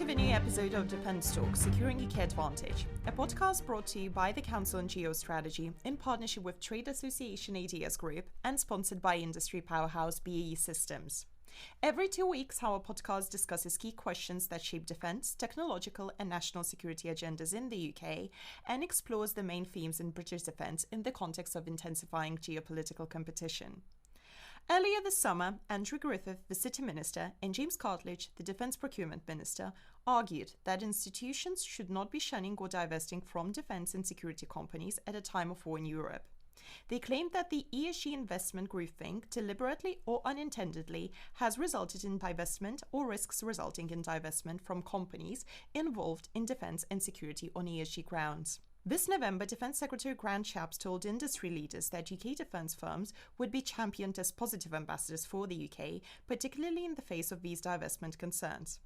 to the new episode of Defence Talk, Securing UK Advantage, a podcast brought to you by the Council on Geostrategy in partnership with trade association ADS Group and sponsored by industry powerhouse BAE Systems. Every 2 weeks, our podcast discusses key questions that shape defence, technological and national security agendas in the UK and explores the main themes in British defence in the context of intensifying geopolitical competition. Earlier this summer, Andrew Griffith, the City Minister, and James Cartledge, the Defence Procurement Minister, argued that institutions should not be shunning or divesting from defence and security companies at a time of war in Europe. They claimed that the ESG investment groupthink, deliberately or unintendedly, has resulted in divestment or risks resulting in divestment from companies involved in defence and security on ESG grounds. This November, Defence Secretary Grant Shapps told industry leaders that UK defence firms would be championed as positive ambassadors for the UK, particularly in the face of these divestment concerns.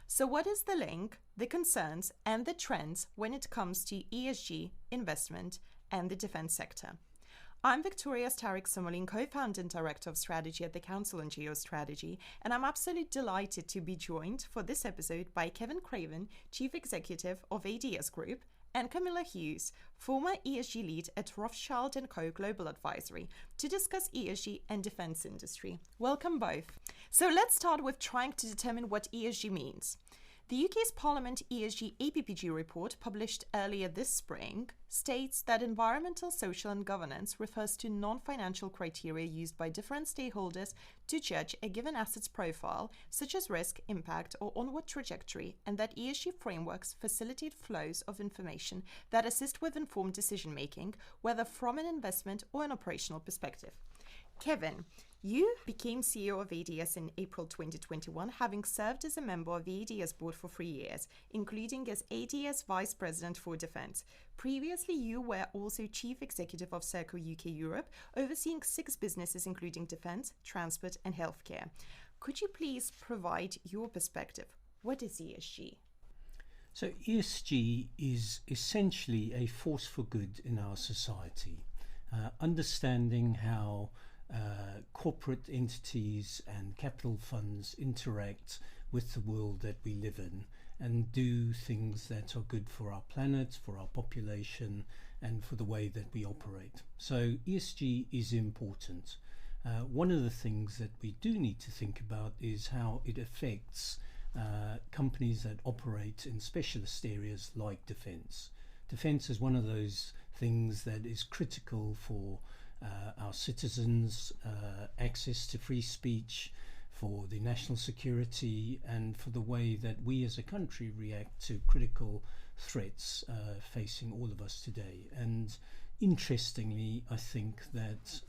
So what is the link, the concerns and the trends when it comes to ESG, investment and the defence sector? I'm Victoria Starrick-Summerlin, co-founder and director of strategy at the Council on Geostrategy, and I'm absolutely delighted to be joined for this episode by Kevin Craven, Chief Executive of ADS Group, and Camilla Hughes, former ESG lead at Rothschild Co Global Advisory, to discuss ESG and defence industry. Welcome both. So let's start with trying to determine what ESG means. The UK's Parliament ESG APPG report, published earlier this spring, states that environmental, social and governance refers to non-financial criteria used by different stakeholders to judge a given asset's profile, such as risk, impact or onward trajectory, and that ESG frameworks facilitate flows of information that assist with informed decision-making, whether from an investment or an operational perspective. Kevin, you became CEO of ADS in April 2021, having served as a member of the ADS board for 3 years, including as ADS Vice President for Defence. Previously, you were also Chief Executive of Serco UK Europe, overseeing 6 businesses including defence, transport and healthcare. Could you please provide your perspective? What is ESG? So ESG is essentially a force for good in our society. Understanding how corporate entities and capital funds interact with the world that we live in and do things that are good for our planet, for our population and for the way that we operate. So ESG is important. One of the things that we do need to think about is how it affects companies that operate in specialist areas like defence. Defence is one of those things that is critical for our citizens, access to free speech, for the national security and for the way that we as a country react to critical threats facing all of us today. And interestingly, I think that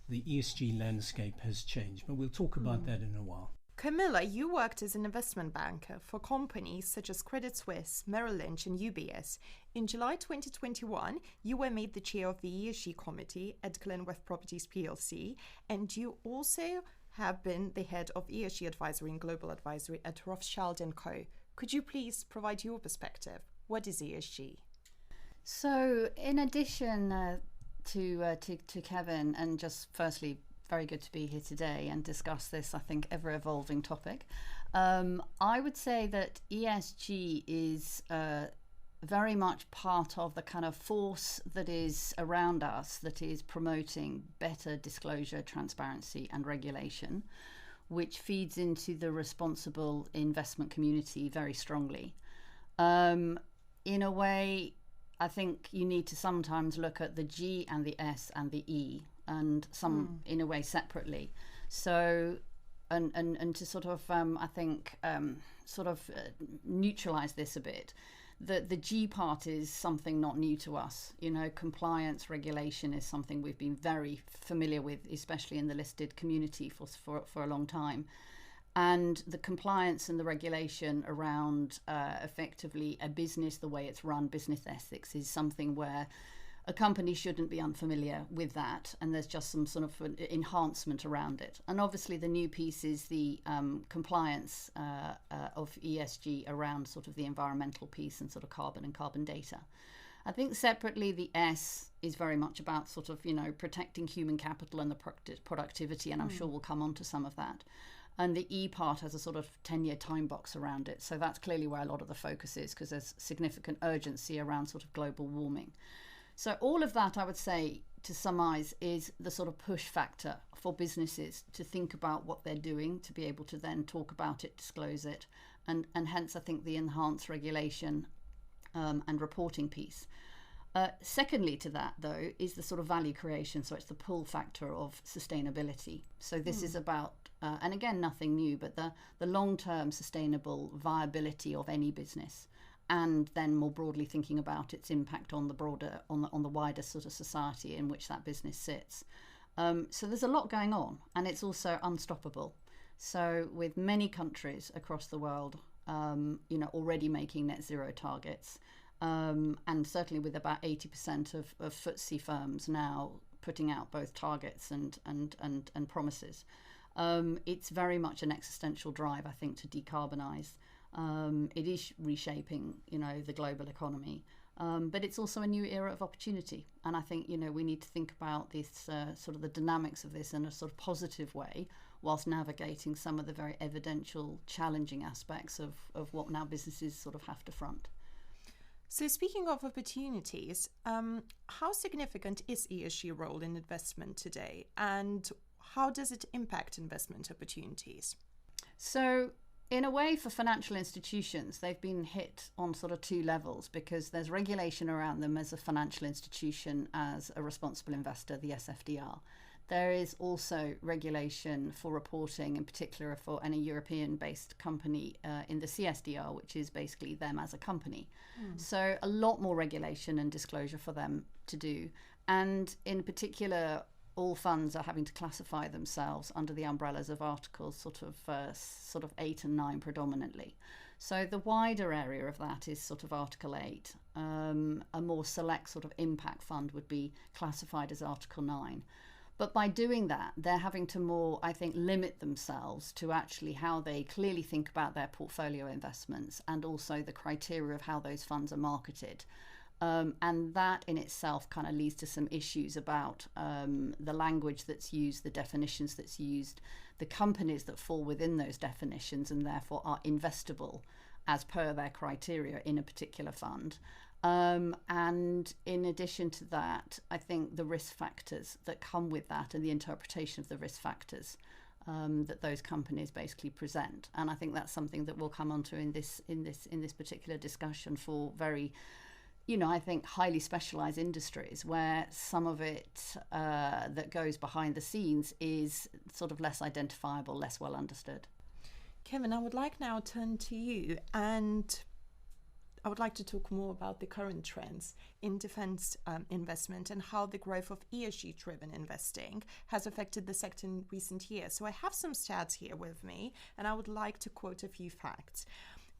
the ESG landscape has changed, but we'll talk about that in a while. Camilla, you worked as an investment banker for companies such as Credit Suisse, Merrill Lynch and UBS. In July 2021, you were made the chair of the ESG committee at Glenworth Properties plc, and you also have been the head of ESG advisory and global advisory at Rothschild Co. Could you please provide your perspective? What is ESG? So in addition to Kevin, and just firstly, very good to be here today and discuss this, I think, ever-evolving topic. I would say that ESG is very much part of the kind of force that is around us that is promoting better disclosure, transparency and regulation, which feeds into the responsible investment community very strongly. In a way, I think you need to sometimes look at the G and the S and the E and some in a way separately. So, and to sort of, I think, neutralize this a bit. The G part is something not new to us. You know, compliance, regulation is something we've been very familiar with, especially in the listed community for a long time. And the compliance and the regulation around effectively a business, the way it's run, business ethics, is something where a company shouldn't be unfamiliar with that, and there's just some sort of enhancement around it. And obviously the new piece is the compliance of ESG around sort of the environmental piece and sort of carbon and carbon data. I think separately the S is very much about sort of, you know, protecting human capital and the productivity, and I'm sure we'll come on to some of that. And the E part has a sort of 10-year time box around it. So that's clearly where a lot of the focus is, because there's significant urgency around sort of global warming. So all of that, I would say, to summarise, is the sort of push factor for businesses to think about what they're doing, to be able to then talk about it, disclose it, and hence I think the enhanced regulation and reporting piece. Secondly to that, though, is the sort of value creation. So it's the pull factor of sustainability. So this is about, and again, nothing new, but the long-term sustainable viability of any business, and then more broadly thinking about its impact on the broader, on the wider sort of society in which that business sits. So there's a lot going on, and it's also unstoppable. So with many countries across the world, already making net zero targets, and certainly with about 80% of FTSE firms now putting out both targets and promises, it's very much an existential drive, I think, to decarbonise. It is reshaping, the global economy, but it's also a new era of opportunity. And I think, we need to think about this sort of the dynamics of this in a sort of positive way, whilst navigating some of the very evidential, challenging aspects of what now businesses sort of have to front. So speaking of opportunities, how significant is ESG role in investment today, and how does it impact investment opportunities? So in a way, for financial institutions, they've been hit on sort of two levels, because there's regulation around them as a financial institution, as a responsible investor, the SFDR. There is also regulation for reporting, in particular for any European-based company in the CSDR, which is basically them as a company. So a lot more regulation and disclosure for them to do. And in particular, all funds are having to classify themselves under the umbrellas of articles sort of 8 and 9 predominantly. So the wider area of that is sort of Article 8. A more select sort of impact fund would be classified as Article 9. But by doing that, they're having to more, I think, limit themselves to actually how they clearly think about their portfolio investments, and also the criteria of how those funds are marketed. And that in itself kind of leads to some issues about the language that's used, the definitions that's used, the companies that fall within those definitions and therefore are investable as per their criteria in a particular fund. And in addition to that, I think the risk factors that come with that, and the interpretation of the risk factors that those companies basically present. And I think that's something that we'll come onto in this particular discussion for very, I think, highly specialized industries, where some of it that goes behind the scenes is sort of less identifiable, less well understood. Kevin, I would like now to turn to you, and I would like to talk more about the current trends in defense investment and how the growth of ESG-driven investing has affected the sector in recent years. So I have some stats here with me, and I would like to quote a few facts.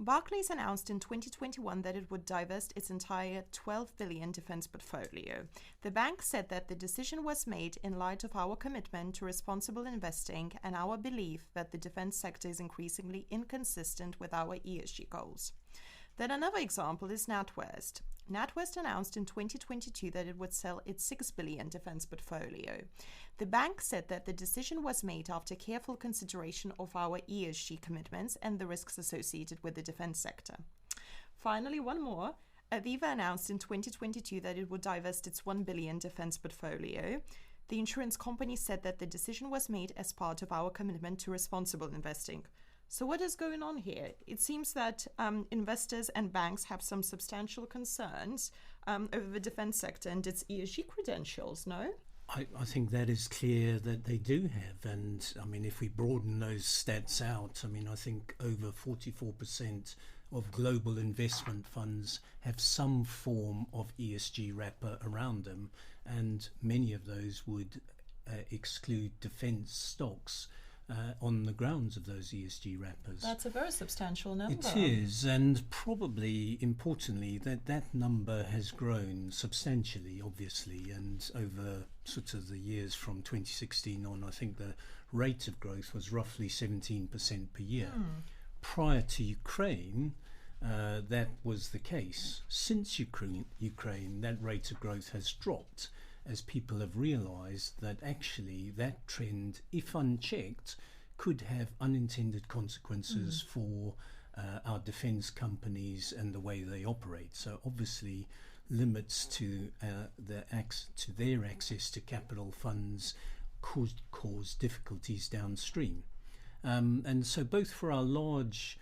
Barclays announced in 2021 that it would divest its entire 12 billion defense portfolio. The bank said that the decision was made in light of our commitment to responsible investing and our belief that the defense sector is increasingly inconsistent with our ESG goals. Then another example is NatWest. NatWest announced in 2022 that it would sell its 6 billion defense portfolio. The bank said that the decision was made after careful consideration of our ESG commitments and the risks associated with the defense sector. Finally, one more. Aviva announced in 2022 that it would divest its 1 billion defense portfolio. The insurance company said that the decision was made as part of our commitment to responsible investing. So what is going on here? It seems that investors and banks have some substantial concerns over the defense sector and its ESG credentials, no? I think that is clear that they do have. And I mean, if we broaden those stats out, I mean, I think over 44% of global investment funds have some form of ESG wrapper around them. And many of those would exclude defense stocks on the grounds of those ESG wrappers. That's a very substantial number. It is, and probably importantly that number has grown substantially, obviously, and over sort of the years from 2016 on, I think the rate of growth was roughly 17% per year. Prior to Ukraine, that was the case. Since Ukraine, that rate of growth has dropped, as people have realised that actually that trend, if unchecked, could have unintended consequences for our defence companies and the way they operate. So obviously limits to their access to capital funds could cause difficulties downstream. And so both for our large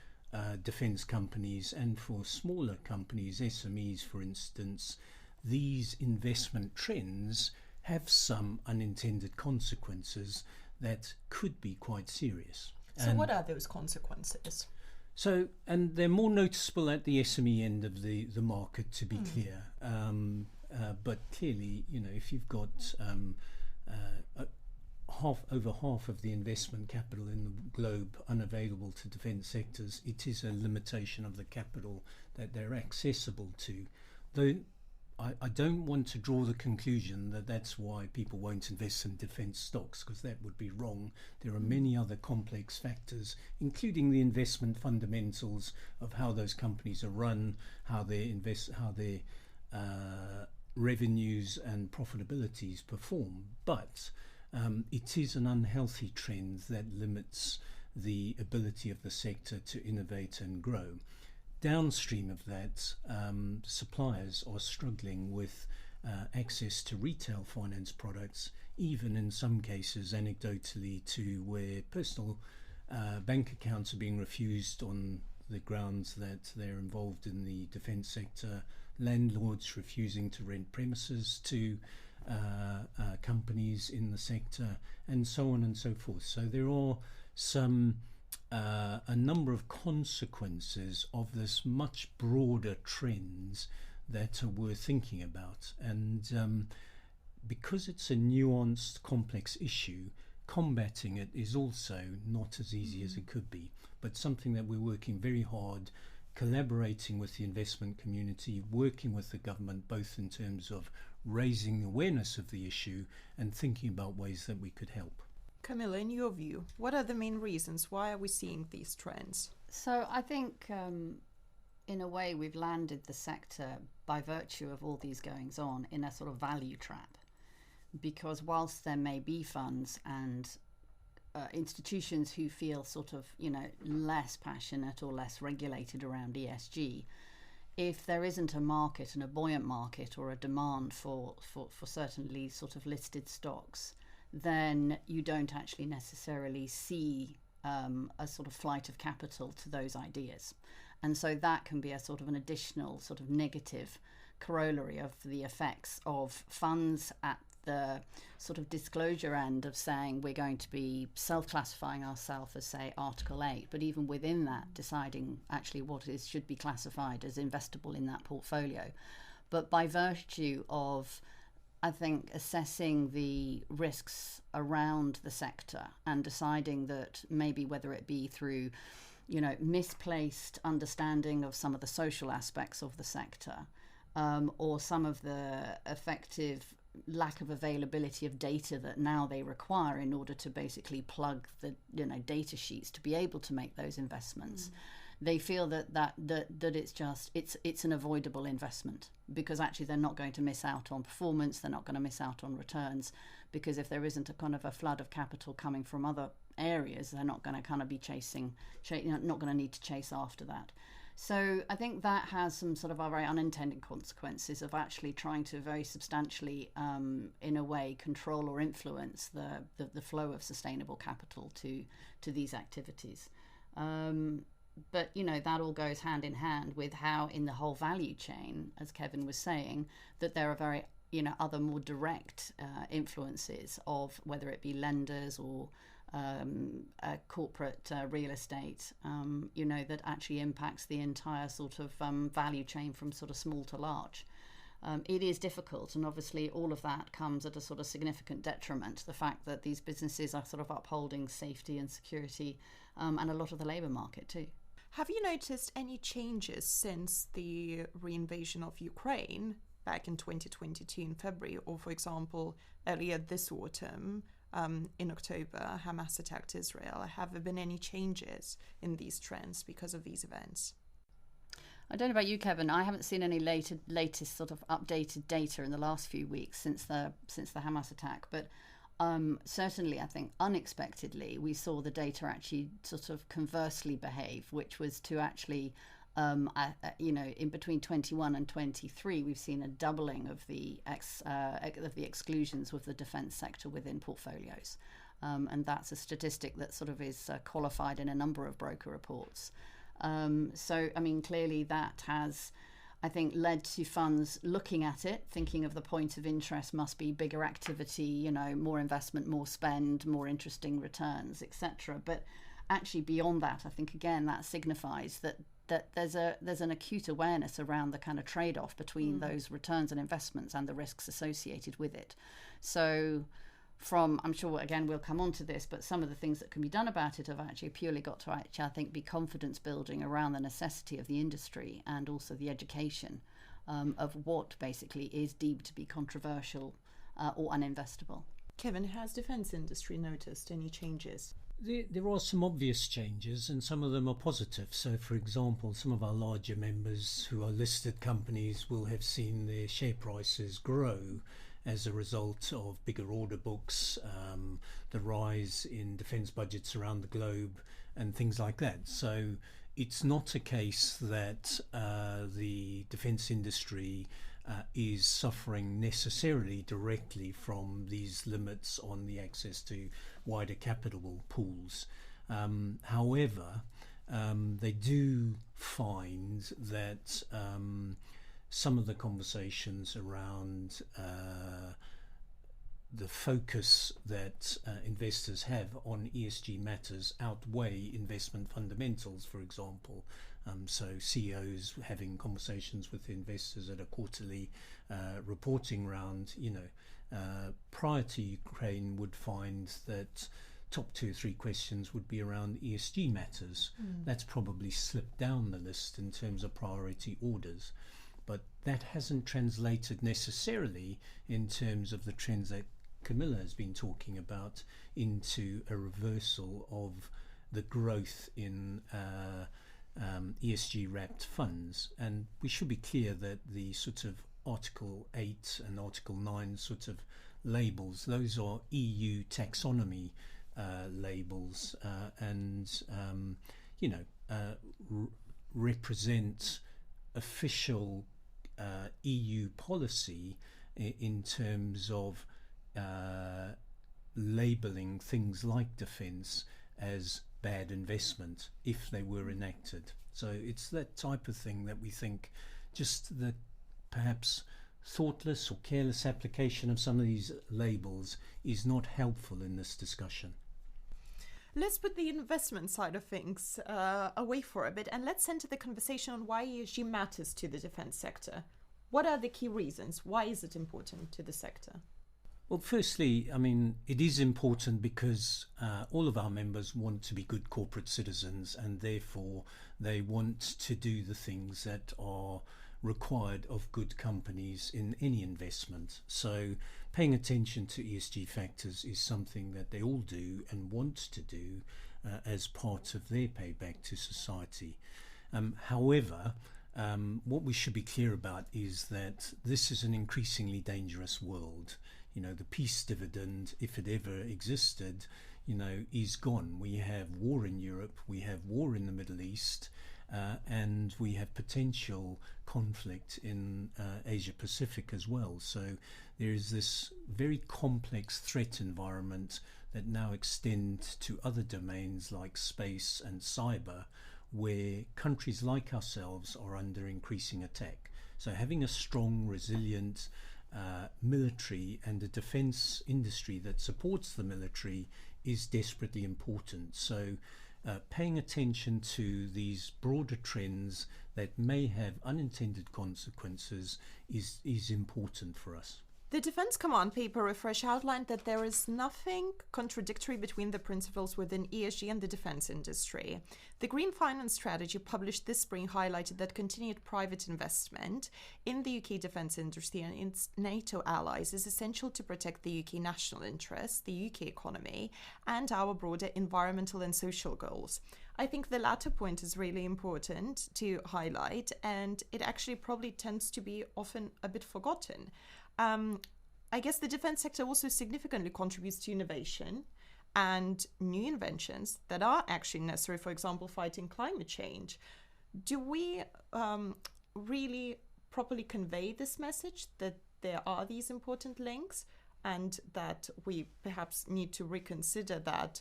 defence companies and for smaller companies, SMEs for instance, these investment trends have some unintended consequences that could be quite serious. So what are those consequences? So, and they're more noticeable at the SME end of the market, to be clear. But clearly, if you've got over half of the investment capital in the globe unavailable to defence sectors, it is a limitation of the capital that they're accessible to. Though I don't want to draw the conclusion that that's why people won't invest in defence stocks, because that would be wrong. There are many other complex factors, including the investment fundamentals of how those companies are run, how they invest, how their revenues and profitabilities perform. But it is an unhealthy trend that limits the ability of the sector to innovate and grow. Downstream of that, suppliers are struggling with access to retail finance products, even in some cases anecdotally to where personal bank accounts are being refused on the grounds that they're involved in the defence sector, landlords refusing to rent premises to companies in the sector, and so on and so forth. So there are a number of consequences of this much broader trends that are worth thinking about. And because it's a nuanced, complex issue, combating it is also not as easy as it could be, but something that we're working very hard, collaborating with the investment community, working with the government, both in terms of raising awareness of the issue and thinking about ways that we could help. Camilla, in your view, what are the main reasons? Why are we seeing these trends? So I think in a way we've landed the sector by virtue of all these goings on in a sort of value trap, because whilst there may be funds and institutions who feel sort of less passionate or less regulated around ESG, if there isn't a market and a buoyant market or a demand for certainly sort of listed stocks, then you don't actually necessarily see a sort of flight of capital to those ideas. And so that can be a sort of an additional sort of negative corollary of the effects of funds at the sort of disclosure end of saying we're going to be self-classifying ourselves as, say, Article 8, but even within that deciding actually what should be classified as investable in that portfolio. But by virtue of, I think, assessing the risks around the sector and deciding that maybe whether it be through, misplaced understanding of some of the social aspects of the sector, or some of the effective lack of availability of data that now they require in order to basically plug the data sheets to be able to make those investments. They feel that it's an avoidable investment, because actually they're not going to miss out on performance, they're not going to miss out on returns, because if there isn't a kind of a flood of capital coming from other areas, they're not going to kind of be not going to need to chase after that. So I think that has some sort of very unintended consequences of actually trying to very substantially, in a way, control or influence the flow of sustainable capital to these activities. But, that all goes hand in hand with how in the whole value chain, as Kevin was saying, that there are very, other more direct influences of whether it be lenders or corporate real estate, that actually impacts the entire sort of value chain from sort of small to large. It is difficult, and obviously all of that comes at a sort of significant detriment to the fact that these businesses are sort of upholding safety and security, and a lot of the labour market too. Have you noticed any changes since the reinvasion of Ukraine back in 2022 in February, or for example earlier this autumn in October, Hamas attacked Israel? Have there been any changes in these trends because of these events? I don't know about you, Kevin. I haven't seen any latest sort of updated data in the last few weeks since the Hamas attack, but Certainly, I think unexpectedly, we saw the data actually sort of conversely behave, which was to actually, in between 21 and 23, we've seen a doubling of the exclusions with the defence sector within portfolios. And that's a statistic that sort of is qualified in a number of broker reports. So, I mean, clearly that has, I think, led to funds looking at it, thinking of the point of interest must be bigger activity, more investment, more spend, more interesting returns, etc. But actually beyond that, I think, again, that signifies that there's an acute awareness around the kind of trade-off between those returns and investments and the risks associated with it. So I'm sure, again, we'll come on to this, but some of the things that can be done about it have actually purely got to actually, I think, be confidence building around the necessity of the industry and also the education of what basically is deemed to be controversial or uninvestable. Kevin, has defence industry noticed any changes? There are some obvious changes, and some of them are positive. So, for example, some of our larger members who are listed companies will have seen their share prices grow as a result of bigger order books, the rise in defence budgets around the globe, and things like that. So it's not a case that the defence industry is suffering necessarily directly from these limits on the access to wider capital pools. However, they do find that some of the conversations around the focus that investors have on ESG matters outweigh investment fundamentals, for example. So CEOs having conversations with investors at a quarterly reporting round, prior to Ukraine, would find that top 2 or 3 questions would be around ESG matters. That's probably slipped down the list in terms of priority orders. But that hasn't translated necessarily in terms of the trends that Camilla has been talking about into a reversal of the growth in ESG-wrapped funds. And we should be clear that the sort of Article 8 and Article 9 sort of labels, those are EU taxonomy labels and represent official EU policy in terms of labelling things like defence as bad investment if they were enacted. So it's that type of thing that we think just the perhaps thoughtless or careless application of some of these labels is not helpful in this discussion. Let's put the investment side of things away for a bit, and let's center the conversation on why ESG matters to the defence sector. What are the key reasons? Why is it important to the sector? Well, firstly, I mean, it is important because all of our members want to be good corporate citizens, and therefore they want to do the things that are required of good companies in any investment. So paying attention to ESG factors is something that they all do and want to do as part of their payback to society. However, what we should be clear about is that this is an increasingly dangerous world. The peace dividend, if it ever existed, is gone. We have war in Europe, we have war in the Middle East, and we have potential conflict in Asia Pacific as well. So there is this very complex threat environment that now extends to other domains like space and cyber, where countries like ourselves are under increasing attack. So having a strong, resilient military and a defence industry that supports the military is desperately important. So paying attention to these broader trends that may have unintended consequences is important for us. The Defence Command paper refresh outlined that there is nothing contradictory between the principles within ESG and the defence industry. The Green Finance Strategy published this spring highlighted that continued private investment in the UK defence industry and its NATO allies is essential to protect the UK national interests, the UK economy, and our broader environmental and social goals. I think the latter point is really important to highlight, and it actually probably tends to be often a bit forgotten. I guess the defense sector also significantly contributes to innovation and new inventions that are actually necessary, for example, fighting climate change. Do we really properly convey this message that there are these important links and that we perhaps need to reconsider that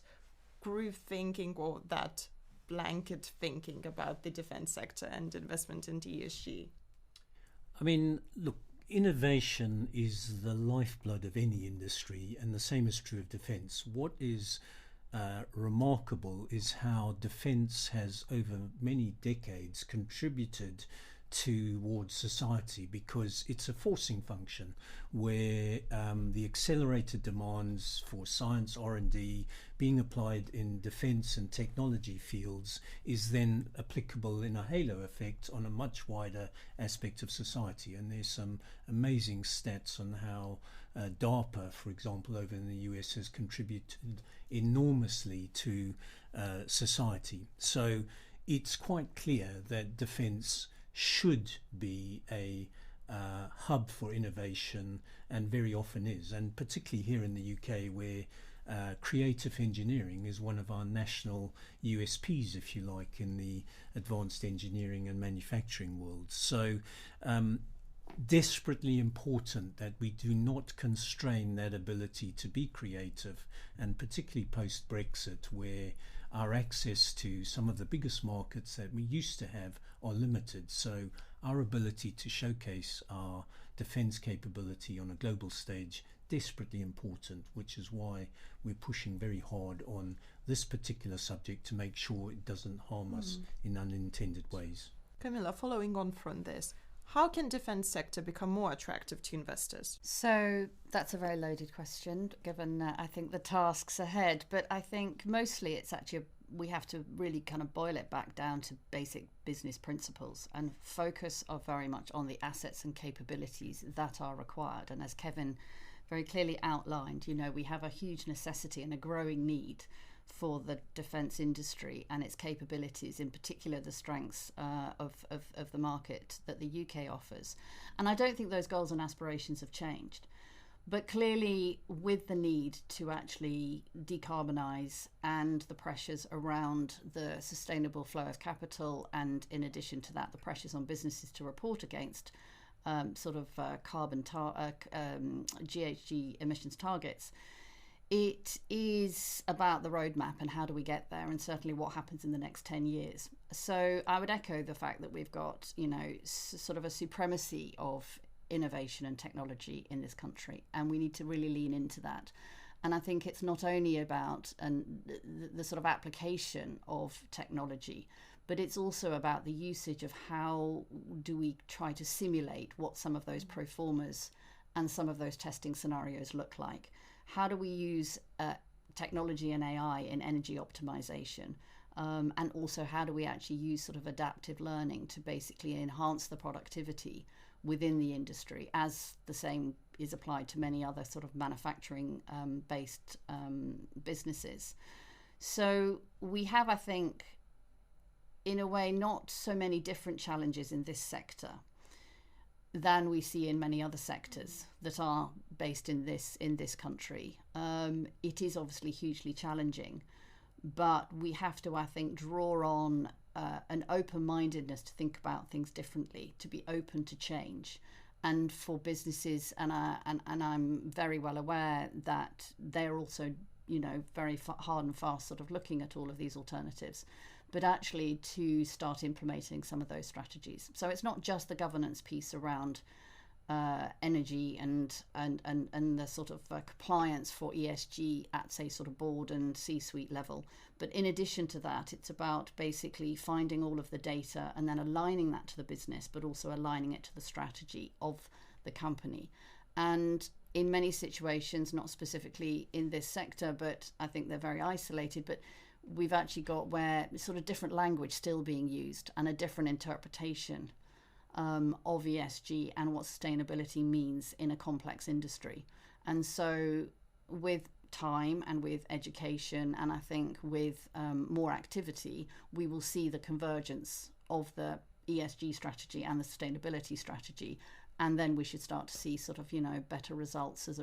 groove thinking or that blanket thinking about the defense sector and investment into ESG? I mean, look, innovation is the lifeblood of any industry, and the same is true of defense. What is remarkable is how defense has, over many decades, contributed towards society, because it's a forcing function where the accelerated demands for science R&D being applied in defense and technology fields is then applicable in a halo effect on a much wider aspect of society. And there's some amazing stats on how DARPA, for example, over in the US has contributed enormously to society. So it's quite clear that defense should be a hub for innovation, and very often is, and particularly here in the UK, where creative engineering is one of our national USPs, if you like, in the advanced engineering and manufacturing world. So desperately important that we do not constrain that ability to be creative, and particularly post-Brexit, where our access to some of the biggest markets that we used to have are limited. So our ability to showcase our defence capability on a global stage, desperately important, which is why we're pushing very hard on this particular subject to make sure it doesn't harm us in unintended ways. Camilla, following on from this, how can defence sector become more attractive to investors? So that's a very loaded question, given I think the tasks ahead. But I think mostly it's actually we have to really kind of boil it back down to basic business principles and focus very much on the assets and capabilities that are required. And as Kevin very clearly outlined, we have a huge necessity and a growing need for the defence industry and its capabilities, in particular the strengths of the market that the UK offers. And I don't think those goals and aspirations have changed. But clearly, with the need to actually decarbonise and the pressures around the sustainable flow of capital, and in addition to that, the pressures on businesses to report against GHG emissions targets, it is about the roadmap and how do we get there, and certainly what happens in the next 10 years. So I would echo the fact that we've got, sort of a supremacy of innovation and technology in this country, and we need to really lean into that. And I think it's not only about the sort of application of technology, but it's also about the usage of how do we try to simulate what some of those pro formas and some of those testing scenarios look like. How do we use technology and AI in energy optimization? And also how do we actually use sort of adaptive learning to basically enhance the productivity within the industry, as the same is applied to many other sort of manufacturing based businesses. So we have, I think, in a way, not so many different challenges in this sector than we see in many other sectors that are based in this country. It is obviously hugely challenging, but we have to, I think, draw on an open-mindedness to think about things differently, to be open to change, and for businesses, and I'm very well aware that they're also, very hard and fast sort of looking at all of these alternatives, but actually to start implementing some of those strategies. So it's not just the governance piece around energy and the sort of compliance for ESG at, say, sort of board and C-suite level. But in addition to that, it's about basically finding all of the data and then aligning that to the business, but also aligning it to the strategy of the company. And in many situations, not specifically in this sector, but I think they're very isolated, but we've actually got where sort of different language still being used and a different interpretation of ESG and what sustainability means in a complex industry. And so with time and with education, and I think with more activity, we will see the convergence of the ESG strategy and the sustainability strategy and then we should start to see sort of, better results as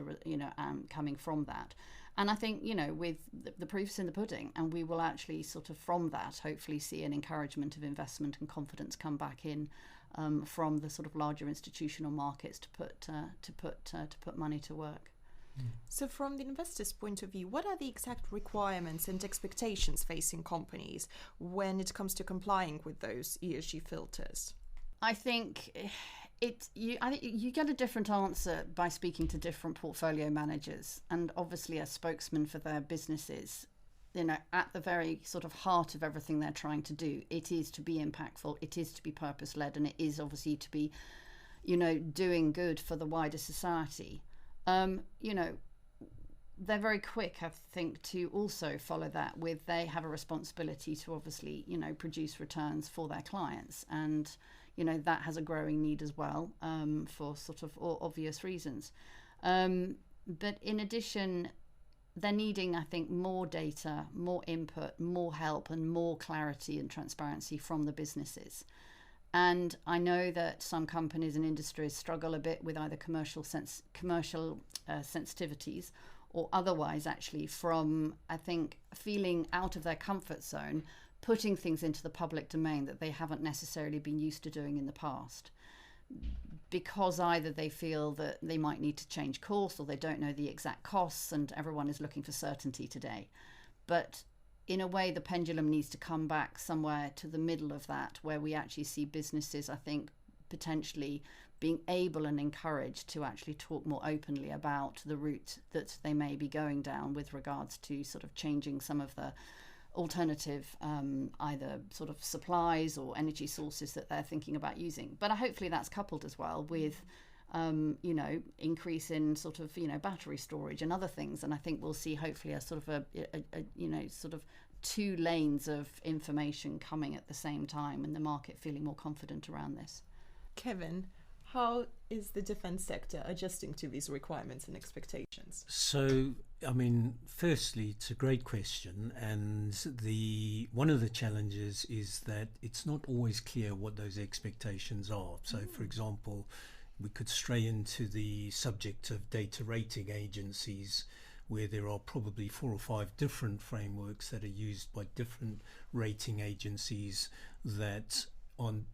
coming from that. And I think, with the proof's in the pudding, and we will actually sort of from that hopefully see an encouragement of investment and confidence come back in from the sort of larger institutional markets to put money to work. So from the investor's point of view, what are the exact requirements and expectations facing companies when it comes to complying with those ESG filters? I think you get a different answer by speaking to different portfolio managers, and obviously as spokesman for their businesses, at the very sort of heart of everything they're trying to do, it is to be impactful, it is to be purpose-led, and it is obviously to be, doing good for the wider society. They're very quick, I think, to also follow that with they have a responsibility to obviously, produce returns for their clients. And, that has a growing need as well for sort of obvious reasons. But in addition, they're needing, I think, more data, more input, more help and more clarity and transparency from the businesses. And I know that some companies and industries struggle a bit with either commercial sensitivities or otherwise actually from, I think, feeling out of their comfort zone, putting things into the public domain that they haven't necessarily been used to doing in the past. Because either they feel that they might need to change course or they don't know the exact costs, and everyone is looking for certainty today. But in a way, the pendulum needs to come back somewhere to the middle of that, where we actually see businesses, I think, potentially being able and encouraged to actually talk more openly about the route that they may be going down with regards to sort of changing some of the alternative either sort of supplies or energy sources that they're thinking about using. But hopefully that's coupled as well with increase in sort of battery storage and other things, and I think we'll see hopefully a sort of sort of two lanes of information coming at the same time, and the market feeling more confident around this. Kevin, how is the defence sector adjusting to these requirements and expectations? So, I mean, firstly, it's a great question, and one of the challenges is that it's not always clear what those expectations are. So, for example, we could stray into the subject of data rating agencies, where there are probably 4 or 5 different frameworks that are used by different rating agencies that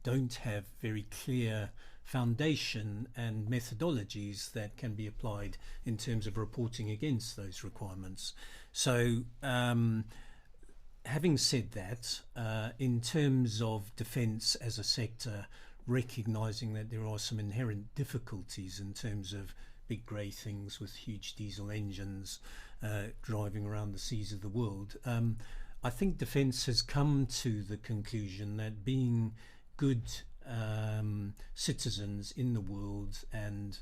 don't have very clear foundation and methodologies that can be applied in terms of reporting against those requirements. So having said that, in terms of defence as a sector, recognising that there are some inherent difficulties in terms of big grey things with huge diesel engines driving around the seas of the world, I think defence has come to the conclusion that being good citizens in the world and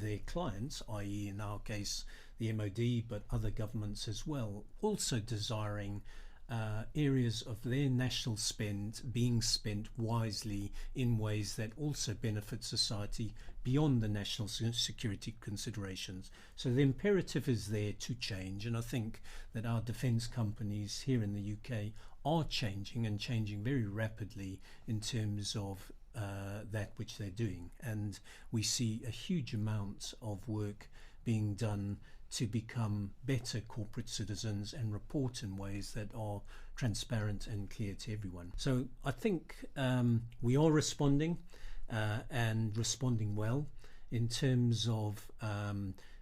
their clients, i.e. in our case the MOD, but other governments as well, also desiring areas of their national spend being spent wisely in ways that also benefit society beyond the national security considerations. So the imperative is there to change, and I think that our defence companies here in the UK are changing, and changing very rapidly in terms of that which they're doing. And we see a huge amount of work being done to become better corporate citizens and report in ways that are transparent and clear to everyone. So I think we are responding and responding well in terms of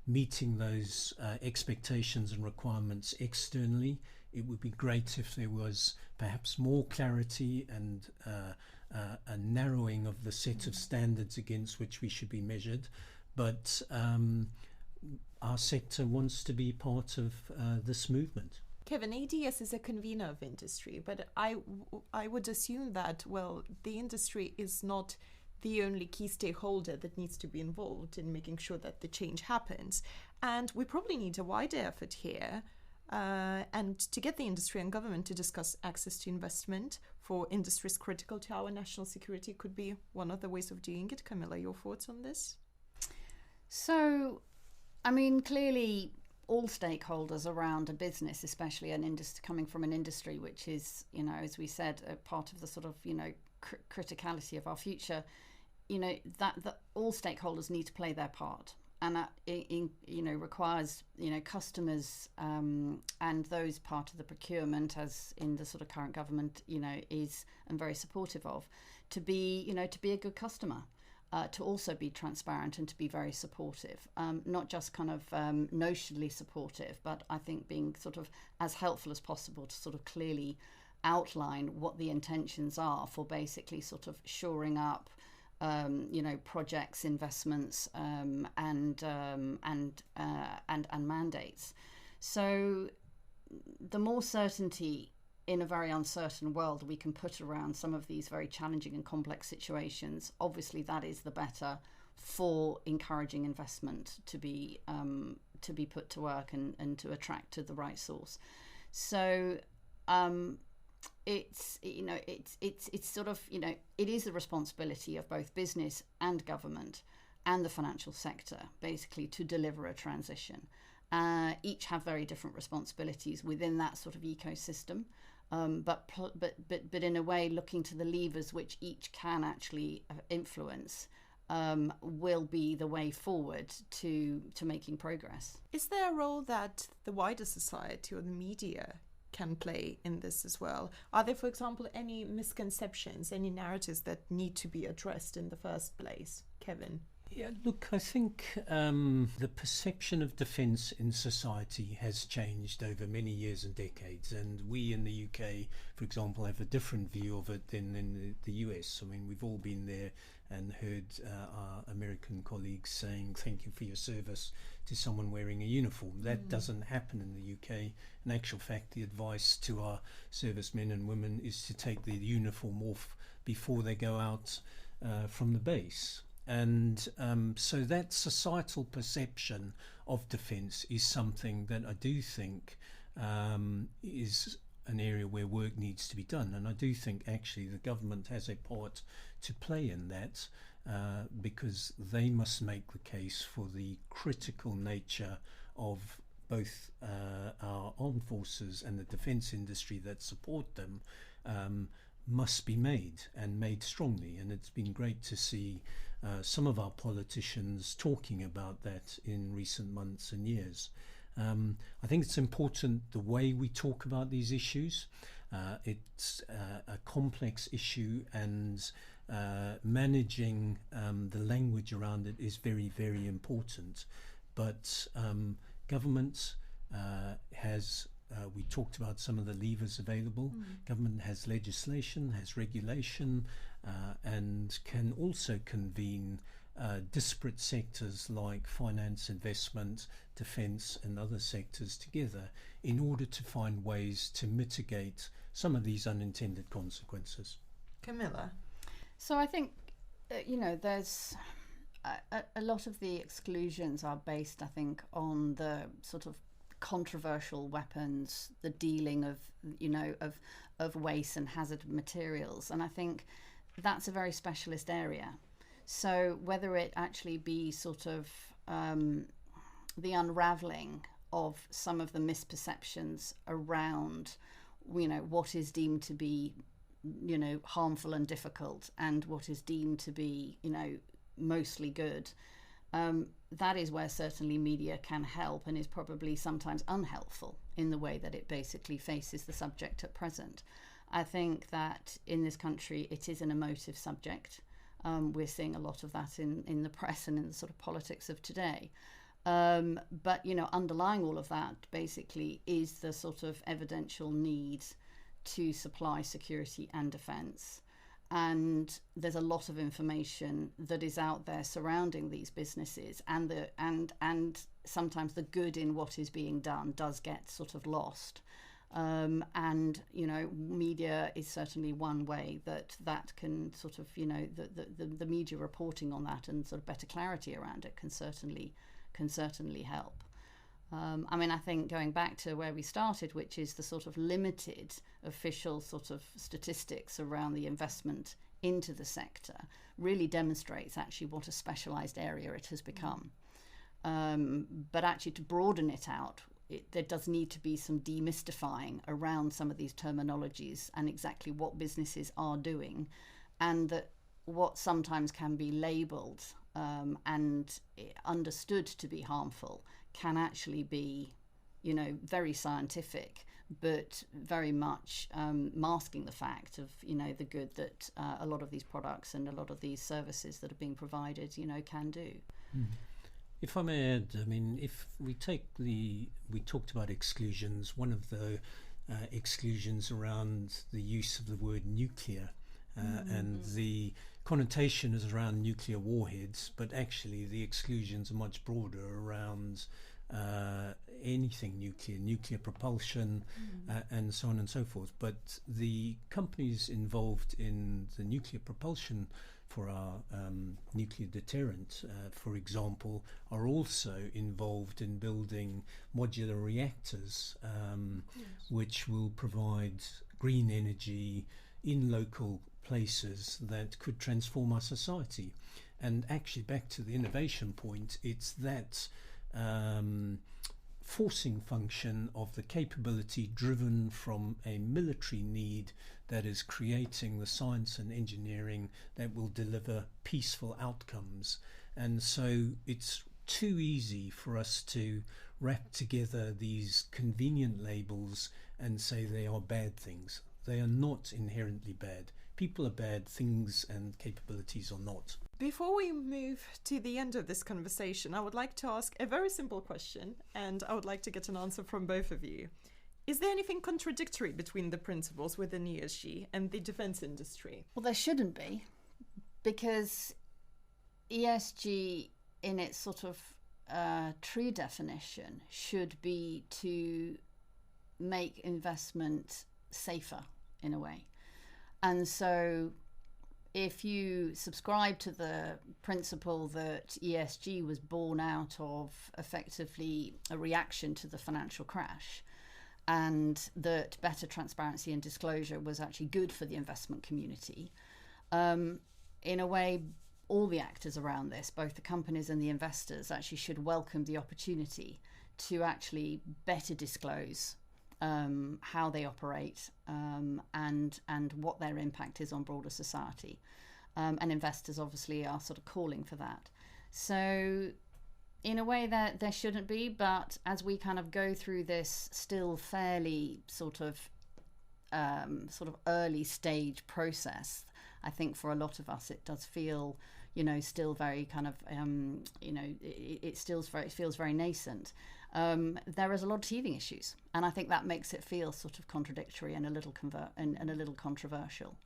meeting those expectations and requirements externally. It would be great if there was perhaps more clarity and a narrowing of the set of standards against which we should be measured. But our sector wants to be part of this movement. Kevin, ADS is a convener of industry, but I would assume that, well, the industry is not the only key stakeholder that needs to be involved in making sure that the change happens. And we probably need a wider effort here. And to get the industry and government to discuss access to investment for industries critical to our national security could be one of the ways of doing it. Camilla, your thoughts on this? So, I mean, clearly all stakeholders around a business, especially an industry coming from an industry which is, as we said, a part of the sort of, criticality of our future, that all stakeholders need to play their part, and that requires customers and those part of the procurement, as in the sort of current government is and very supportive of, to be a good customer. To also be transparent and to be very supportive, not just kind of notionally supportive, but I think being sort of as helpful as possible to sort of clearly outline what the intentions are for basically sort of shoring up, projects, investments, and mandates. So the more certainty in a very uncertain world we can put around some of these very challenging and complex situations, obviously that is the better for encouraging investment to be put to work and to attract to the right source. So it's sort of it is the responsibility of both business and government and the financial sector basically to deliver a transition. Each have very different responsibilities within that sort of ecosystem. But in a way, looking to the levers which each can actually influence will be the way forward to making progress. Is there a role that the wider society or the media can play in this as well? Are there, for example, any misconceptions, any narratives that need to be addressed in the first place? Kevin? Yeah, look, I think the perception of defence in society has changed over many years and decades, and we in the UK, for example, have a different view of it than in the US. I mean, we've all been there and heard our American colleagues saying thank you for your service to someone wearing a uniform. That doesn't happen in the UK. In actual fact, the advice to our servicemen and women is to take the uniform off before they go out from the base. And so that societal perception of defence is something that I do think is an area where work needs to be done. And I do think actually the government has a part to play in that because they must make the case for the critical nature of both our armed forces and the defence industry that support them must be made and made strongly. And it's been great to see some of our politicians talking about that in recent months and years. I think it's important the way we talk about these issues. It's a complex issue, and managing the language around it is very, very important. But government has we talked about some of the levers available. Government has legislation, has regulation, and can also convene disparate sectors like finance, investment, defence and other sectors together in order to find ways to mitigate some of these unintended consequences. Camilla? So I think, there's a lot of the exclusions are based, I think, on the sort of controversial weapons, the dealing of waste and hazard materials, and I think that's a very specialist area. So whether it actually be sort of the unraveling of some of the misperceptions around what is deemed to be harmful and difficult and what is deemed to be mostly good, that is where certainly media can help and is probably sometimes unhelpful in the way that it basically faces the subject at present. I think that in this country it is an emotive subject. We're seeing a lot of that in the press and in the sort of politics of today. But underlying all of that basically is the sort of evidential need to supply security and defence. And there's a lot of information that is out there surrounding these businesses, and sometimes the good in what is being done does get sort of lost. And media is certainly one way that can sort of the media reporting on that and sort of better clarity around it can certainly help. I think going back to where we started, which is the sort of limited official sort of statistics around the investment into the sector, really demonstrates actually what a specialised area it has become. But actually to broaden it out, there does need to be some demystifying around some of these terminologies and exactly what businesses are doing, and that what sometimes can be labelled and understood to be harmful can actually be, very scientific, but very much masking the fact of, the good that a lot of these products and a lot of these services that are being provided, can do. If I may add, if we talked about exclusions, one of the exclusions around the use of the word nuclear, and the connotation is around nuclear warheads, but actually the exclusions are much broader around anything nuclear propulsion, and so on and so forth. But the companies involved in the nuclear propulsion for our nuclear deterrent, for example, are also involved in building modular reactors, which will provide green energy in local places that could transform our society. And actually, back to the innovation point, it's that forcing function of the capability driven from a military need that is creating the science and engineering that will deliver peaceful outcomes. And so it's too easy for us to wrap together these convenient labels and say they are bad things. They are not inherently bad. People are bad, things and capabilities are not. Before we move to the end of this conversation, I would like to ask a very simple question, and I would like to get an answer from both of you. Is there anything contradictory between the principles within ESG and the defense industry? Well, there shouldn't be, because ESG in its sort of true definition should be to make investment safer in a way. And so if you subscribe to the principle that ESG was born out of effectively a reaction to the financial crash, and that better transparency and disclosure was actually good for the investment community, in a way, all the actors around this, both the companies and the investors, actually should welcome the opportunity to actually better disclose how they operate, and what their impact is on broader society. And investors obviously are sort of calling for that. So in a way that there shouldn't be, but as we kind of go through this still fairly sort of early stage process, I think for a lot of us it does feel, still very kind of, it feels very nascent. There is a lot of teething issues, and I think that makes it feel sort of contradictory and a little and a little controversial.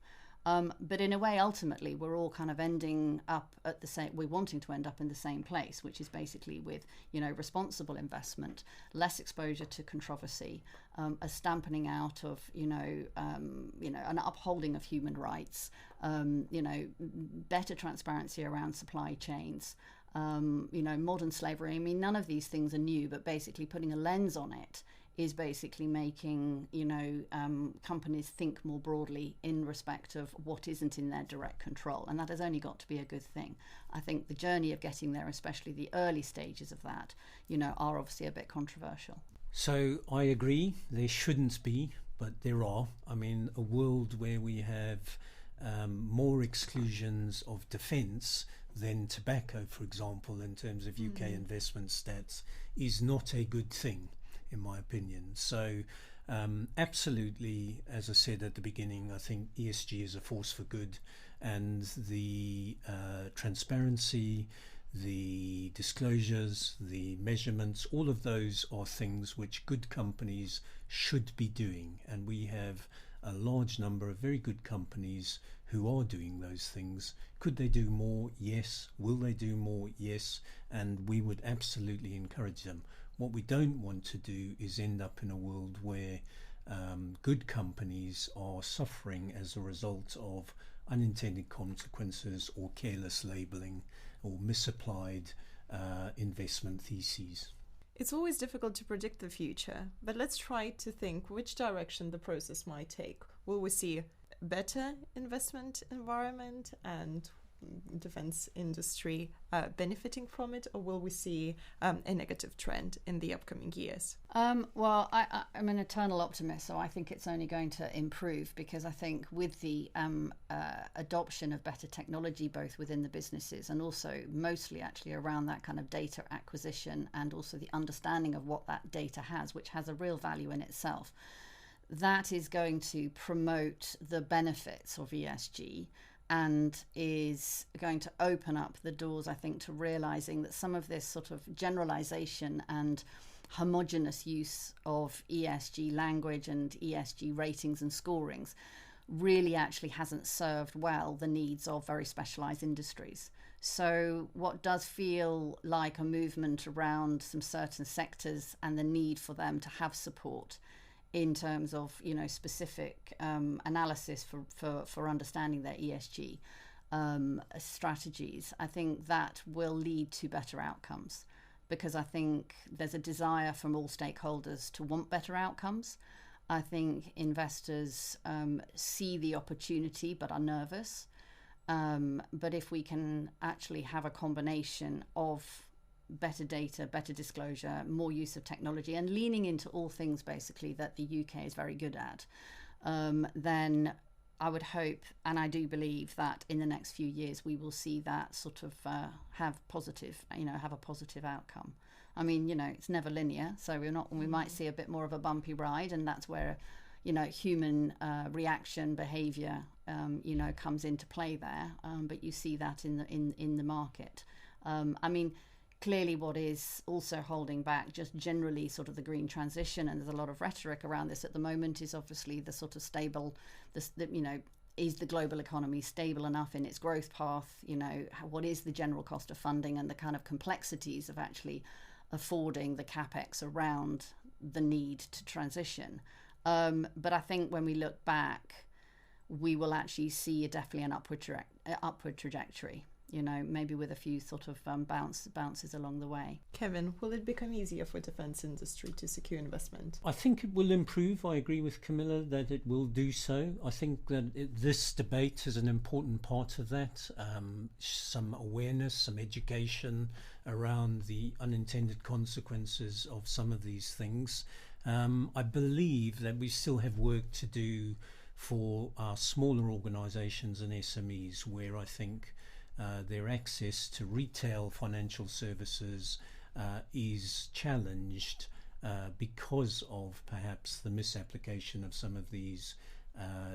But in a way, ultimately, we're all kind of ending up at the same. We're wanting to end up in the same place, which is basically with responsible investment, less exposure to controversy, a stamping out of an upholding of human rights, better transparency around supply chains. Modern slavery. I mean, none of these things are new, but basically putting a lens on it is basically making, companies think more broadly in respect of what isn't in their direct control. And that has only got to be a good thing. I think the journey of getting there, especially the early stages of that, are obviously a bit controversial. So I agree, there shouldn't be, but there are. I mean, a world where we have more exclusions of defence than tobacco, for example, in terms of UK investment stats, is not a good thing, in my opinion. So absolutely, as I said at the beginning, I think ESG is a force for good, and the transparency, the disclosures, the measurements, all of those are things which good companies should be doing. And we have a large number of very good companies who are doing those things. Could they do more? Yes. Will they do more? Yes. And we would absolutely encourage them. What we don't want to do is end up in a world where good companies are suffering as a result of unintended consequences or careless labelling or misapplied investment theses. It's always difficult to predict the future, but let's try to think which direction the process might take. Will we see a better investment environment and defense industry benefiting from it, or will we see a negative trend in the upcoming years? Well, I'm an eternal optimist, so I think it's only going to improve, because I think with the adoption of better technology, both within the businesses and also mostly actually around that kind of data acquisition, and also the understanding of what that data has, which has a real value in itself, that is going to promote the benefits of ESG and is going to open up the doors, I think, to realizing that some of this sort of generalization and homogenous use of ESG language and ESG ratings and scorings really actually hasn't served well the needs of very specialized industries. So what does feel like a movement around some certain sectors and the need for them to have support in terms of, you know, specific analysis for understanding their ESG strategies, I think that will lead to better outcomes, because I think there's a desire from all stakeholders to want better outcomes. I think investors see the opportunity but are nervous. But if we can actually have a combination of better data, better disclosure, more use of technology, and leaning into all things basically that the UK is very good at, then I would hope, and I do believe, that in the next few years we will see that sort of have a positive outcome. I mean, you know, it's never linear, so we might see a bit more of a bumpy ride, and that's where, you know, human reaction, behaviour, you know, comes into play there. But you see that in the market. I mean, clearly what is also holding back just generally sort of the green transition, and there's a lot of rhetoric around this at the moment, is obviously the sort of stable, you know, is the global economy stable enough in its growth path? You know, what is the general cost of funding, and the kind of complexities of actually affording the capex around the need to transition. But I think when we look back, we will actually see definitely an upward trajectory, you know, maybe with a few sort of bounces along the way. Kevin, will it become easier for defence industry to secure investment? I think it will improve. I agree with Camilla that it will do so. I think that this debate is an important part of that. Some awareness, some education around the unintended consequences of some of these things. I believe that we still have work to do for our smaller organisations and SMEs, where I think their access to retail financial services is challenged because of perhaps the misapplication of some of these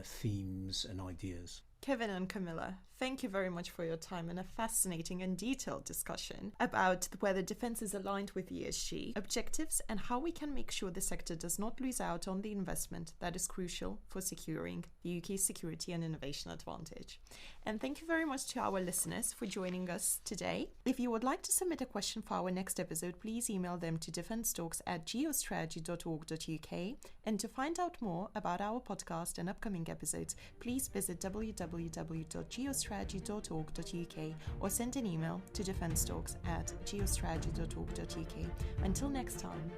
themes and ideas. Kevin and Camilla, thank you very much for your time and a fascinating and detailed discussion about whether defence is aligned with ESG objectives and how we can make sure the sector does not lose out on the investment that is crucial for securing the UK's security and innovation advantage. And thank you very much to our listeners for joining us today. If you would like to submit a question for our next episode, please email them to defencetalks@geostrategy.org.uk. And to find out more about our podcast and upcoming episodes, please visit www.geostrategy.org.uk or send an email to defencetalks@geostrategy.org.uk. Until next time.